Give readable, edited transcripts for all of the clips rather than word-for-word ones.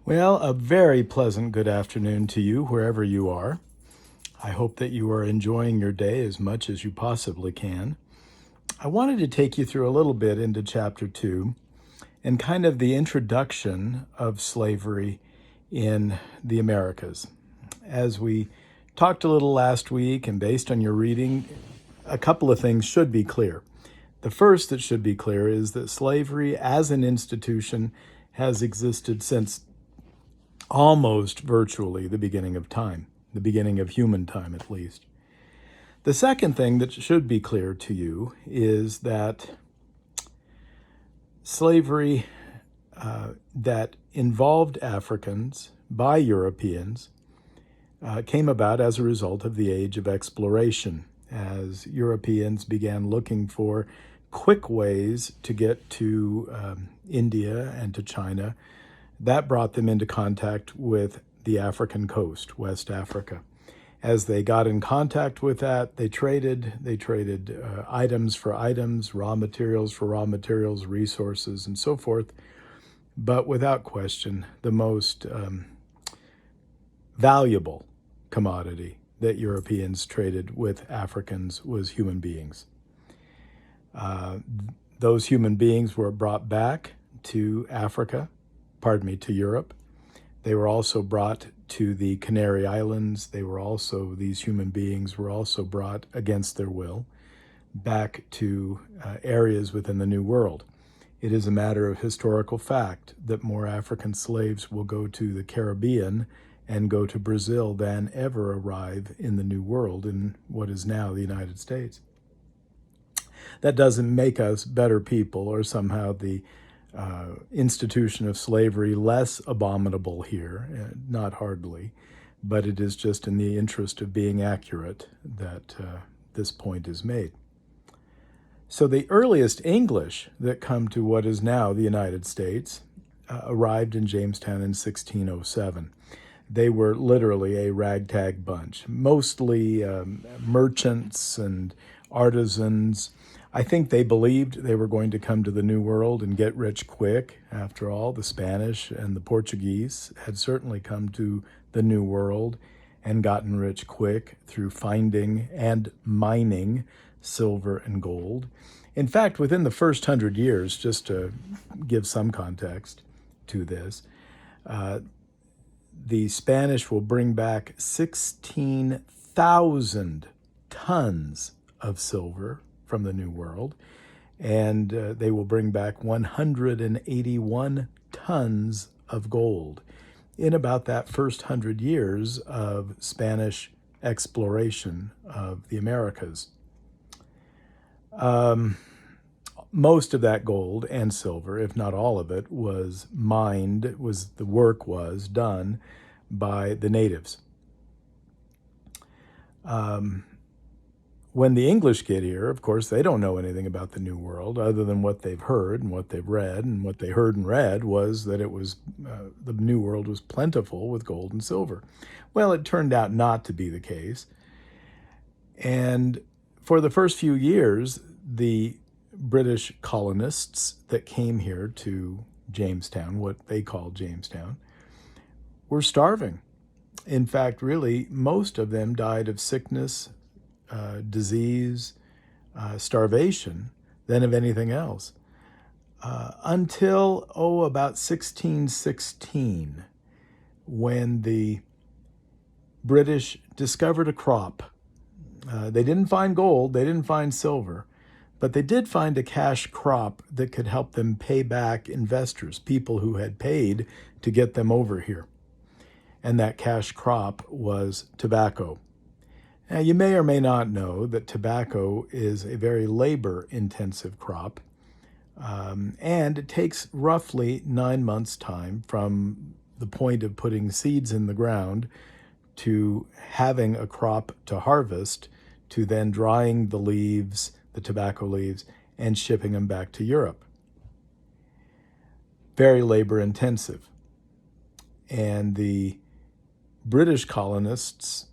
Well, a very pleasant good afternoon to you, wherever you are. I hope that you are enjoying your day as much as you possibly can. I wanted to take you through a little bit into chapter 2 and kind of the introduction of slavery in the Americas. As we talked a little last week, and based on your reading, a couple of things should be clear. The first that should be clear is that slavery as an institution has existed since almost virtually the beginning of time, the beginning of human time at least. The second thing that should be clear to you is that slavery that involved Africans by Europeans came about as a result of the age of exploration, as Europeans began looking for quick ways to get to India and to China. That brought them into contact with the African coast, West Africa. As they got in contact with that, they traded items for items, raw materials for raw materials, resources, and so forth. But without question, the most valuable commodity that Europeans traded with Africans was human beings. Those human beings were brought back to to Europe. They were also brought to the Canary Islands. These human beings were also brought against their will back to areas within the New World. It is a matter of historical fact that more African slaves will go to the Caribbean and go to Brazil than ever arrive in the New World in what is now the United States. That doesn't make us better people or somehow the institution of slavery less abominable here, not hardly, but it is just in the interest of being accurate that this point is made. So the earliest English that come to what is now the United States arrived in Jamestown in 1607. They were literally a ragtag bunch, mostly merchants and artisans. I think they believed they were going to come to the New World and get rich quick. After all, the Spanish and the Portuguese had certainly come to the New World and gotten rich quick through finding and mining silver and gold. In fact, within the first 100 years, just to give some context to this, the Spanish will bring back 16,000 tons of silver from the New World, and they will bring back 181 tons of gold in about that first 100 years of Spanish exploration of the Americas. Most of that gold and silver, if not all of it, was done by the natives. When the English get here, of course, they don't know anything about the New World other than what they've heard and what they've read. And what they heard and read was that the New World was plentiful with gold and silver. Well, it turned out not to be the case. And for the first few years, the British colonists that came here to Jamestown, what they called Jamestown, were starving. In fact, really, most of them died of sickness, disease, starvation than of anything else. Until, about 1616, when the British discovered a crop. They didn't find gold, they didn't find silver, but they did find a cash crop that could help them pay back investors, people who had paid to get them over here. And that cash crop was tobacco. Now, you may or may not know that tobacco is a very labor-intensive crop, and it takes roughly 9 months' time from the point of putting seeds in the ground to having a crop to harvest, to then drying the leaves, the tobacco leaves, and shipping them back to Europe. Very labor-intensive. And the British colonists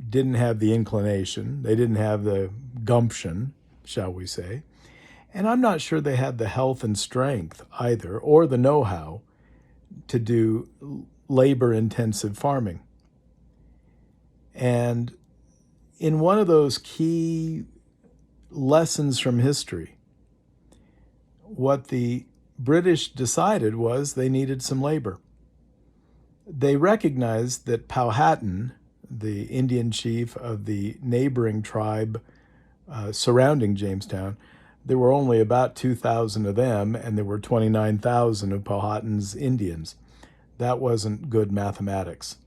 didn't have the inclination, they didn't have the gumption, shall we say, and I'm not sure they had the health and strength either, or the know-how to do labor-intensive farming. And in one of those key lessons from history, what the British decided was they needed some labor. They recognized that Powhatan, the Indian chief of the neighboring tribe surrounding Jamestown, there were only about 2,000 of them, and there were 29,000 of Powhatan's Indians. That wasn't good mathematics.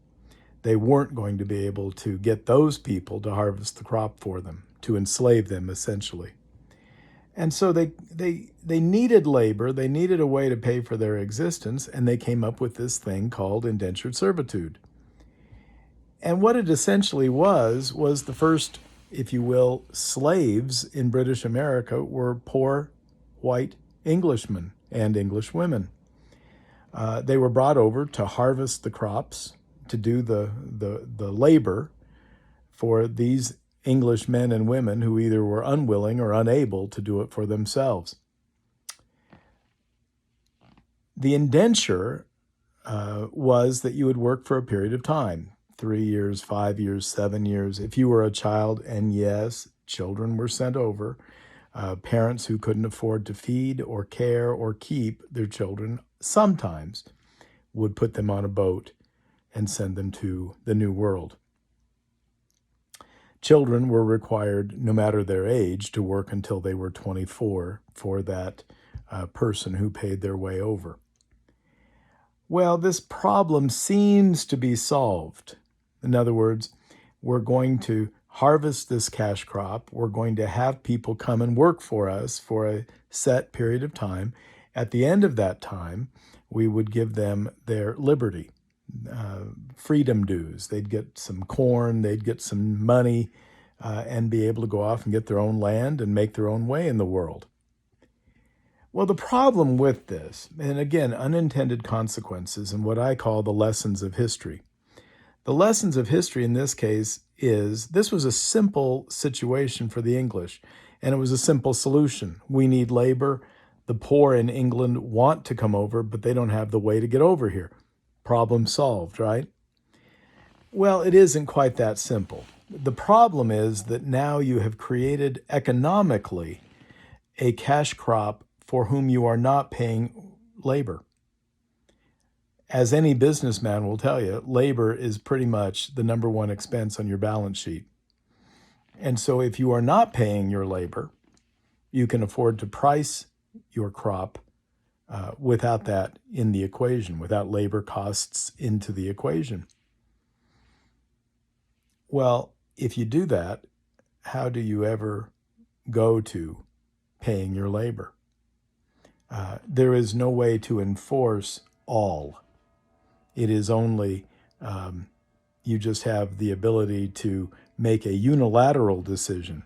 They weren't going to be able to get those people to harvest the crop for them, to enslave them, essentially. And so they needed labor, they needed a way to pay for their existence, and they came up with this thing called indentured servitude. And what it essentially was the first, if you will, slaves in British America were poor white Englishmen and English women. They were brought over to harvest the crops, to do the labor for these English men and women who either were unwilling or unable to do it for themselves. The indenture was that you would work for a period of time, 3 years, 5 years, 7 years. If you were a child, and yes, children were sent over, parents who couldn't afford to feed or care or keep their children sometimes would put them on a boat and send them to the New World. Children were required, no matter their age, to work until they were 24 for that person who paid their way over. Well, this problem seems to be solved. In other words, we're going to harvest this cash crop. We're going to have people come and work for us for a set period of time. At the end of that time, we would give them their liberty. Freedom dues. They'd get some corn, they'd get some money, and be able to go off and get their own land and make their own way in the world. Well, the problem with this, and again, unintended consequences and what I call the lessons of history. The lessons of history in this case is this was a simple situation for the English, and it was a simple solution. We need labor. The poor in England want to come over, but they don't have the way to get over here. Problem solved, right? Well, it isn't quite that simple. The problem is that now you have created economically a cash crop for whom you are not paying labor. As any businessman will tell you, labor is pretty much the number one expense on your balance sheet. And so if you are not paying your labor, you can afford to price your crop without that in the equation, without labor costs into the equation. Well, if you do that, how do you ever go to paying your labor? There is no way to enforce all. It is only, you just have the ability to make a unilateral decision.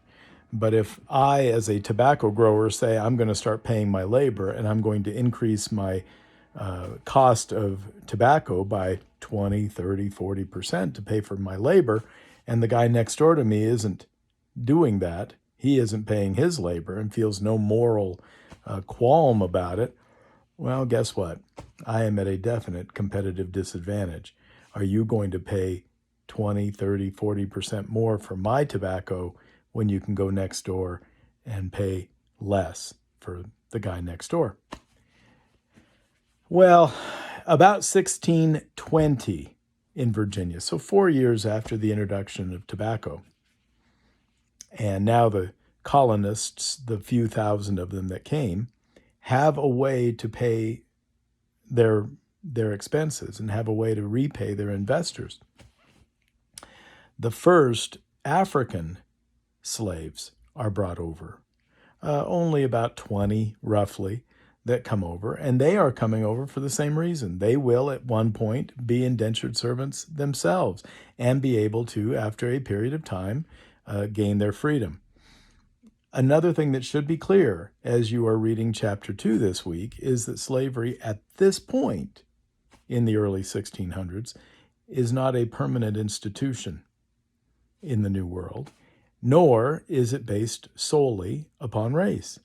But if I, as a tobacco grower, say I'm going to start paying my labor and I'm going to increase my cost of tobacco by 20, 30, 40% to pay for my labor, and the guy next door to me isn't doing that, he isn't paying his labor and feels no moral qualm about it, well, guess what? I am at a definite competitive disadvantage. Are you going to pay 20, 30, 40% more for my tobacco when you can go next door and pay less for the guy next door? Well, about 1620 in Virginia, so 4 years after the introduction of tobacco, and now the colonists, the few thousand of them that came, have a way to pay their expenses and have a way to repay their investors. The first African slaves are brought over, only about 20 roughly that come over, and they are coming over for the same reason. They will at one point be indentured servants themselves and be able to, after a period of time, gain their freedom. Another thing that should be clear as you are reading chapter 2 this week is that slavery at this point in the early 1600s is not a permanent institution in the New World, nor is it based solely upon race.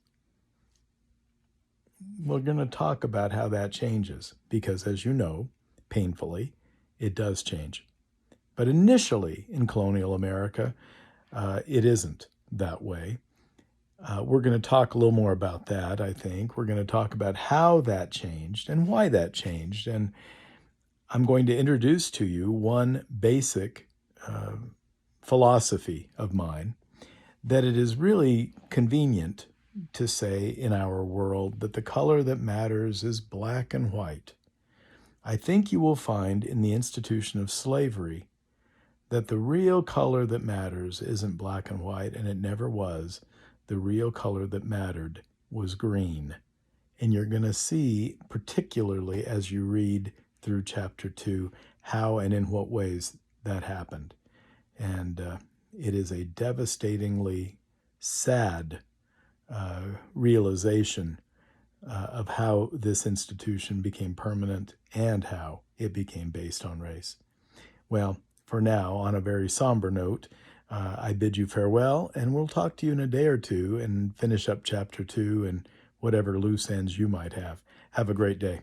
we're going to talk about how that changes because, as you know, painfully, it does change. But initially in colonial America, it isn't that way. We're going to talk a little more about that, I think. We're going to talk about how that changed and why that changed. And I'm going to introduce to you one basic philosophy of mine, that it is really convenient to say in our world that the color that matters is black and white. I think you will find in the institution of slavery that the real color that matters isn't black and white, and it never was. The real color that mattered was green. And you're going to see, particularly as you read through chapter 2, how and in what ways that happened. And it is a devastatingly sad realization of how this institution became permanent and how it became based on race. Well, for now, on a very somber note, I bid you farewell, and we'll talk to you in a day or two and finish up chapter 2 and whatever loose ends you might have. Have a great day.